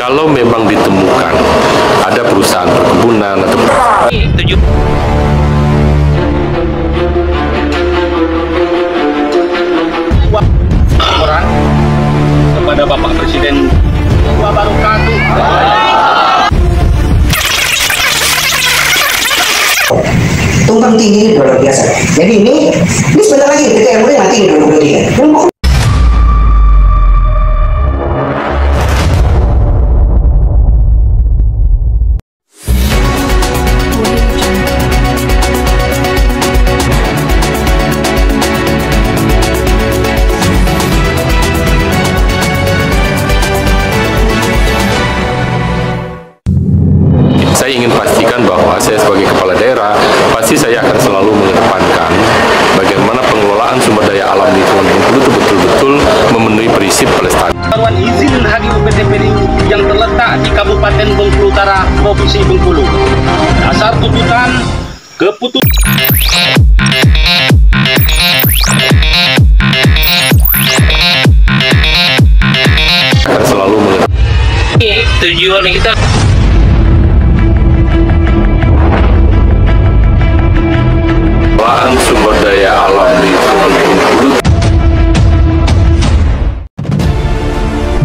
Kalau memang ditemukan ada perusahaan perkebunan atau laporan kepada Bapak Presiden wabarakatuh. Tumpang tinggi luar biasa. Jadi ini sebentar lagi kita yang mulai mati 2023. Saya ingin pastikan bahwa saya sebagai kepala daerah, pasti saya akan selalu mengedepankan bagaimana pengelolaan sumber daya alam lingkungan Bengkulu itu betul-betul memenuhi prinsip pelestarian. Pengeluaran izin HGU PT PDU yang terletak di Kabupaten Bengkulu Utara, Provinsi Bengkulu. Dasar tuntutan keputusan akan selalu mengedepankan tujuan kita. Sumber daya alam lingkungan Bengkulu.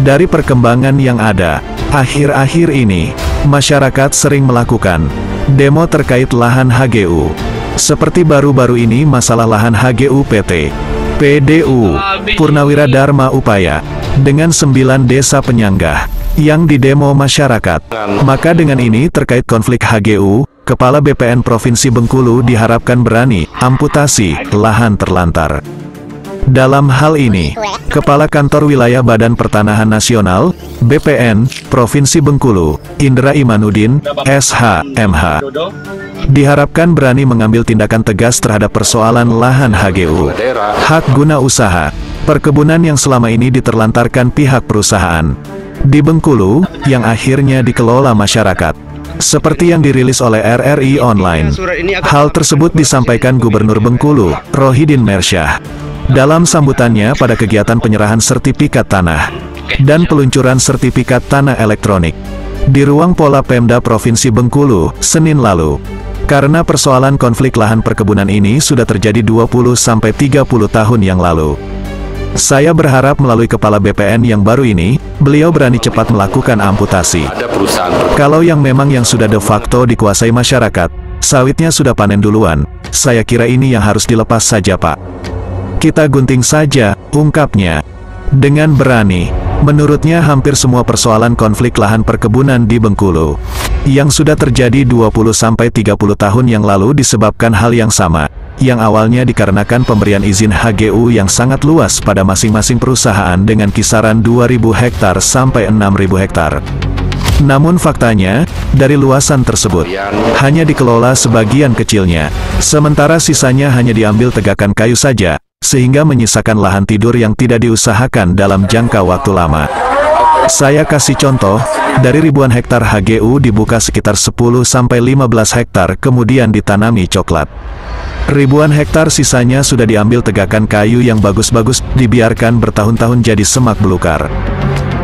Dari perkembangan yang ada, akhir-akhir ini, masyarakat sering melakukan demo terkait lahan HGU. Seperti baru-baru ini masalah lahan HGU PT PDU Purnawira Dharma Upaya dengan 9 desa penyangga yang didemo masyarakat. Maka dengan ini terkait konflik HGU, Kepala BPN Provinsi Bengkulu diharapkan berani amputasi lahan terlantar. Dalam hal ini, Kepala Kantor Wilayah Badan Pertanahan Nasional, BPN, Provinsi Bengkulu, Indra Imanuddin, SH, MH, diharapkan berani mengambil tindakan tegas terhadap persoalan lahan HGU, hak guna usaha, perkebunan yang selama ini diterlantarkan pihak perusahaan di Bengkulu, yang akhirnya dikelola masyarakat. Seperti yang dirilis oleh RRI Online, hal tersebut disampaikan Gubernur Bengkulu, Rohidin Mersyah, dalam sambutannya pada kegiatan penyerahan sertifikat tanah dan peluncuran sertifikat tanah elektronik di ruang Pola Pemda Provinsi Bengkulu, Senin lalu. Karena persoalan konflik lahan perkebunan ini sudah terjadi 20-30 tahun yang lalu. Saya berharap melalui Kepala BPN yang baru ini, beliau berani cepat melakukan amputasi. Kalau yang memang yang sudah de facto dikuasai masyarakat, sawitnya sudah panen duluan, saya kira ini yang harus dilepas saja Pak. Kita gunting saja, ungkapnya. Dengan berani, menurutnya hampir semua persoalan konflik lahan perkebunan di Bengkulu, yang sudah terjadi 20-30 tahun yang lalu disebabkan hal yang sama, yang awalnya dikarenakan pemberian izin HGU yang sangat luas pada masing-masing perusahaan dengan kisaran 2.000 hektar sampai 6.000 hektar. Namun faktanya, dari luasan tersebut, hanya dikelola sebagian kecilnya, sementara sisanya hanya diambil tegakan kayu saja, sehingga menyisakan lahan tidur yang tidak diusahakan dalam jangka waktu lama. Saya kasih contoh, dari ribuan hektar HGU dibuka sekitar 10-15 hektar kemudian ditanami coklat. Ribuan hektar sisanya sudah diambil tegakan kayu yang bagus-bagus, dibiarkan bertahun-tahun jadi semak belukar.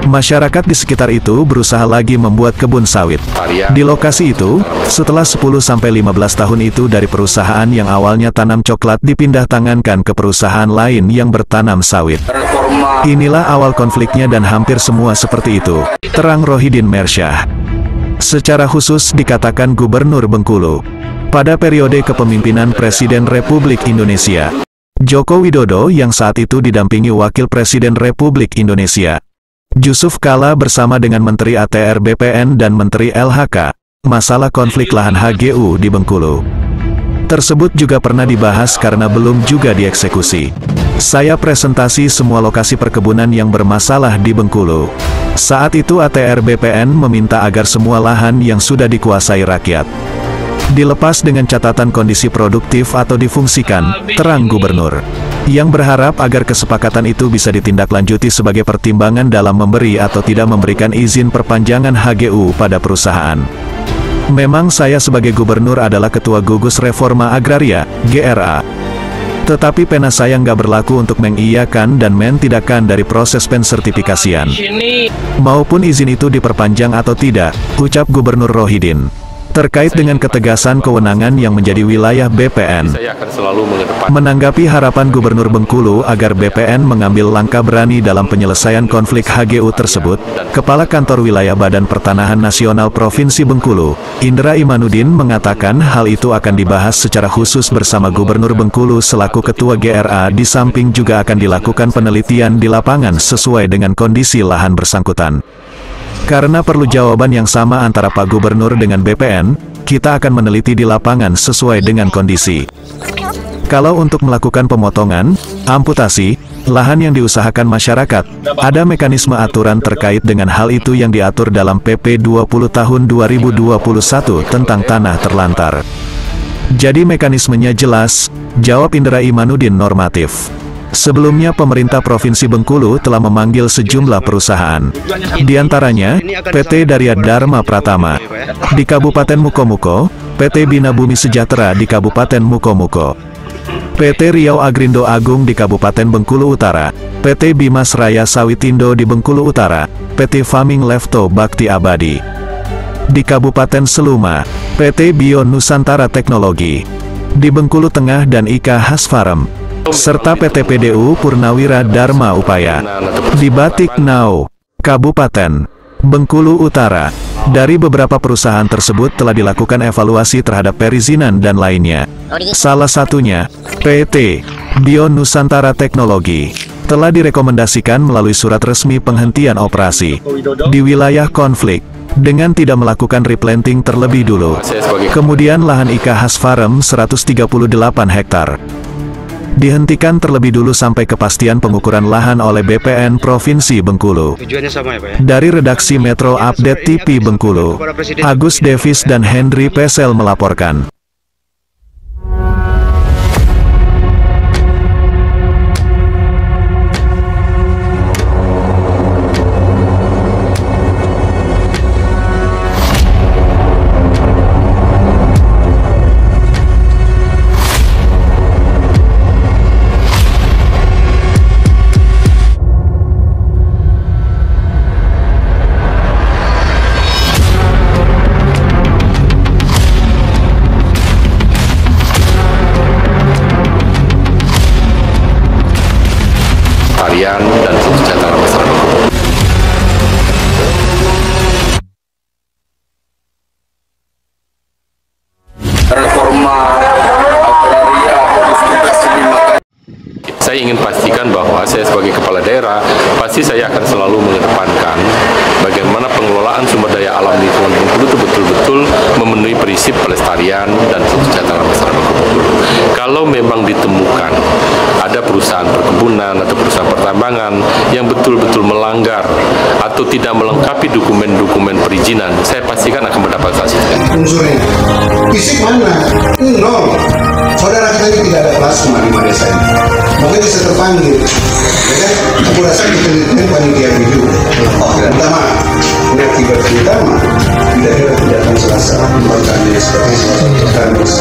Masyarakat di sekitar itu berusaha lagi membuat kebun sawit. Di lokasi itu, setelah 10-15 tahun itu dari perusahaan yang awalnya tanam coklat dipindah tangankan ke perusahaan lain yang bertanam sawit. Inilah awal konfliknya dan hampir semua seperti itu, terang Rohidin Mersyah. Secara khusus dikatakan Gubernur Bengkulu, pada periode kepemimpinan Presiden Republik Indonesia, Joko Widodo yang saat itu didampingi Wakil Presiden Republik Indonesia, Jusuf Kalla bersama dengan Menteri ATR BPN dan Menteri LHK, masalah konflik lahan HGU di Bengkulu tersebut juga pernah dibahas karena belum juga dieksekusi. Saya presentasi semua lokasi perkebunan yang bermasalah di Bengkulu. Saat itu ATR BPN meminta agar semua lahan yang sudah dikuasai rakyat dilepas dengan catatan kondisi produktif atau difungsikan, terang Gubernur, yang berharap agar kesepakatan itu bisa ditindaklanjuti sebagai pertimbangan dalam memberi atau tidak memberikan izin perpanjangan HGU pada perusahaan. Memang saya sebagai gubernur adalah Ketua Gugus Reforma Agraria, GRA. Tetapi pena saya nggak berlaku untuk mengiyakan dan mentidakkan dari proses pensertifikasian. Maupun izin itu diperpanjang atau tidak, ucap Gubernur Rohidin. Terkait dengan ketegasan kewenangan yang menjadi wilayah BPN. Saya akan selalu mengedepankan. Menanggapi harapan Gubernur Bengkulu agar BPN mengambil langkah berani dalam penyelesaian konflik HGU tersebut, Kepala Kantor Wilayah Badan Pertanahan Nasional Provinsi Bengkulu, Indra Imanuddin mengatakan hal itu akan dibahas secara khusus bersama Gubernur Bengkulu selaku Ketua GRA, di samping juga akan dilakukan penelitian di lapangan sesuai dengan kondisi lahan bersangkutan. Karena perlu jawaban yang sama antara Pak Gubernur dengan BPN, kita akan meneliti di lapangan sesuai dengan kondisi. Kalau untuk melakukan pemotongan, amputasi, lahan yang diusahakan masyarakat, ada mekanisme aturan terkait dengan hal itu yang diatur dalam PP 20 tahun 2021 tentang tanah terlantar. Jadi mekanismenya jelas, jawab Indra Imanuddin normatif. Sebelumnya pemerintah Provinsi Bengkulu telah memanggil sejumlah perusahaan. Di antaranya, PT Darya Dharma Pratama di Kabupaten Mukomuko, PT Bina Bumi Sejahtera di Kabupaten Mukomuko, PT Riau Agrindo Agung di Kabupaten Bengkulu Utara, PT Bimas Raya Sawitindo di Bengkulu Utara, PT Faming Lefto Bakti Abadi di Kabupaten Seluma, PT Bio Nusantara Teknologi di Bengkulu Tengah dan Ika Hasfarem, serta PT PDU Purnawira Dharma Upaya di Batik Nau, Kabupaten Bengkulu Utara. Dari beberapa perusahaan tersebut telah dilakukan evaluasi terhadap perizinan dan lainnya. Salah satunya, PT Bio Nusantara Teknologi telah direkomendasikan melalui surat resmi penghentian operasi di wilayah konflik dengan tidak melakukan replanting terlebih dulu. Kemudian lahan Ika Hasfarem 138 hektar dihentikan terlebih dulu sampai kepastian pengukuran lahan oleh BPN Provinsi Bengkulu. Tujuannya sama ya Pak ya? Dari redaksi Metro Update TV Bengkulu, Agus Davis dan Henry Pesel melaporkan. Dan kesejahteraan masyarakat. Reforma agraria saya ingin pastikan bahwa saya sebagai kepala daerah pasti saya akan selalu mengedepankan bagaimana pengelolaan sumber daya alam lingkungan Bengkulu itu betul-betul memenuhi prinsip pelestarian dan kesejahteraan masyarakat Bengkulu. Kalau memang ditemukan ada perusahaan perkebunan atau perusahaan pertambangan yang betul-betul melanggar atau tidak melengkapi dokumen-dokumen perizinan, saya pastikan akan mendapat sanksi. Unsurnya, fisik mana? Nol. Saudara kita ini tidak ada plasma di desa ini. Mungkin bisa terpanggil. Ya kan? Aku rasa ditelitikan panitia itu. Pertama, akibat utama tidak akan selasa pertanyaannya seperti terus.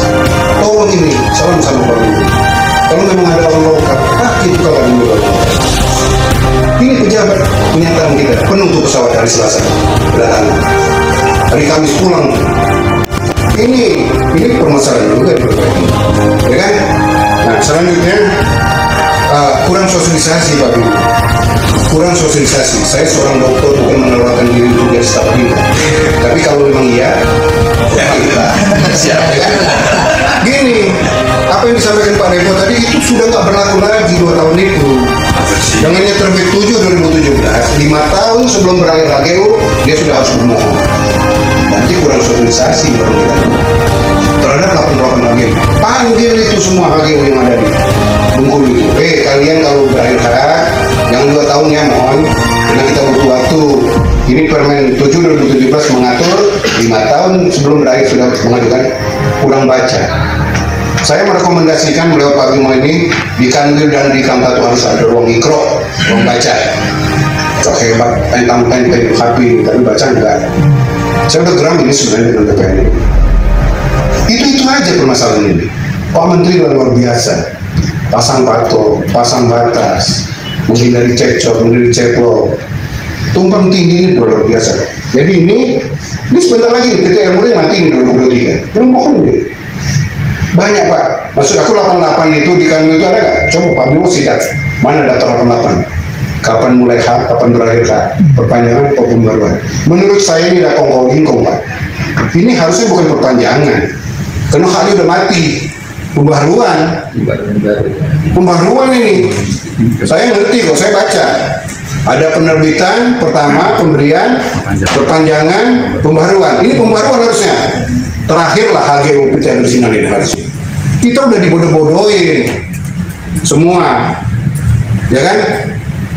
Tolong ini, salam sama Pak Guru. Kalau memang ada orang lokal, kita kalau dulu. Ini pejabat pernyataan kita penunggu pesawat hari Selasa kedatangan. Hari Kamis pulang. Ini permasalahan juga ya kan? Nah selanjutnya kurang sosialisasi Pak Guru. Kurang sosialisasi. Saya seorang dokter bukan menawarkan diri untuk jadi staf kita. Tapi kalau memang iya, ya kita siap. Ya kan? Gini, apa yang disampaikan Pak Revo tadi itu sudah nggak berlaku lagi 2 tahun itu. Dengannya terbit 7 2017, 5 tahun sebelum berakhir HGU, dia sudah harus bermohon. Nanti kurang sosialisasi baru kita terhadap lapor-lapor HGU. Panggil itu semua HGU yang ada di Bengkulu itu. Kalian kalau berakhir hak, yang 2 tahun ya mohon, karena kita butuh waktu. Ini Permen 7 2017 mengatur 5 tahun sebelum berakhir sudah mengajukan, kurang baca. Saya merekomendasikan beliau Pak Bimo ini di Kanwil dan di Kamtatu harus ada ruang mikro, ruang baca. Cok hebat, entang-entang tapi baca enggak. Saya udah geram ini sebenarnya dengan DPR ini. Itu aja permasalahan ini. Pak Menteri luar biasa. pasang patok, pasang batas, menghindari cekcok, menghindari ceplok. Tumpang tinggi ini luar biasa. Jadi ini sebentar lagi ketika MUI mati di 2023. Belum bohong nih. Banyak Pak. Maksud aku 88 itu di kami itu ada nggak? Coba Pak Bimo sidak. Mana data 88? Kapan mulai hak, kapan berakhir hak? Perpanjangan atau pembaruan? Menurut saya ini adalah kongkong Pak. Ini harusnya bukan perpanjangan. Karena haknya udah mati. Pembaruan ini. Saya ngerti kok, saya baca. Ada penerbitan, pertama, pemberian, perpanjangan, pembaruan. Ini pembaruan harusnya. Terakhirlah HGU PT Bersinar ini harusnya. Kita udah dibodoh-bodohin semua, ya kan?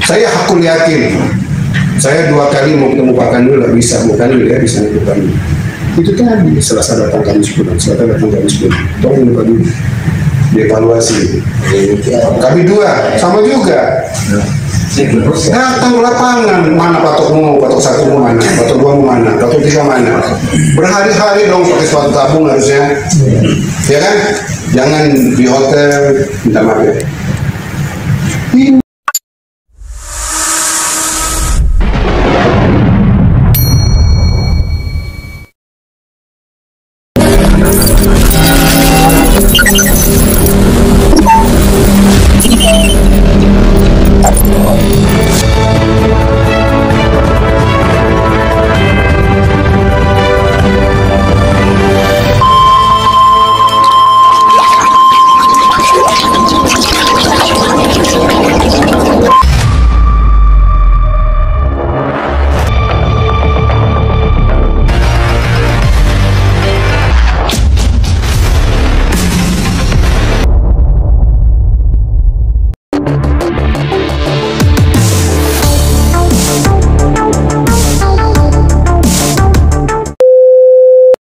Saya hakul yakin. Saya 2 kali mau ketemu Pak Kanwil nggak bisa, bukan dia bisa lakukan. Itu tadi Selasa datang Kamis pulang, Selasa datang Kamis pulang. Tolong lupa dulu dievaluasi. Kami 2 sama juga. Datang ke lapangan, mana patokmu, patok 1 mau mana, patok 2 mau mana, patok 3 mana. Berhari-hari dong pakai sepatu tabung harusnya, ya kan? Jangan di hotel minta maaf.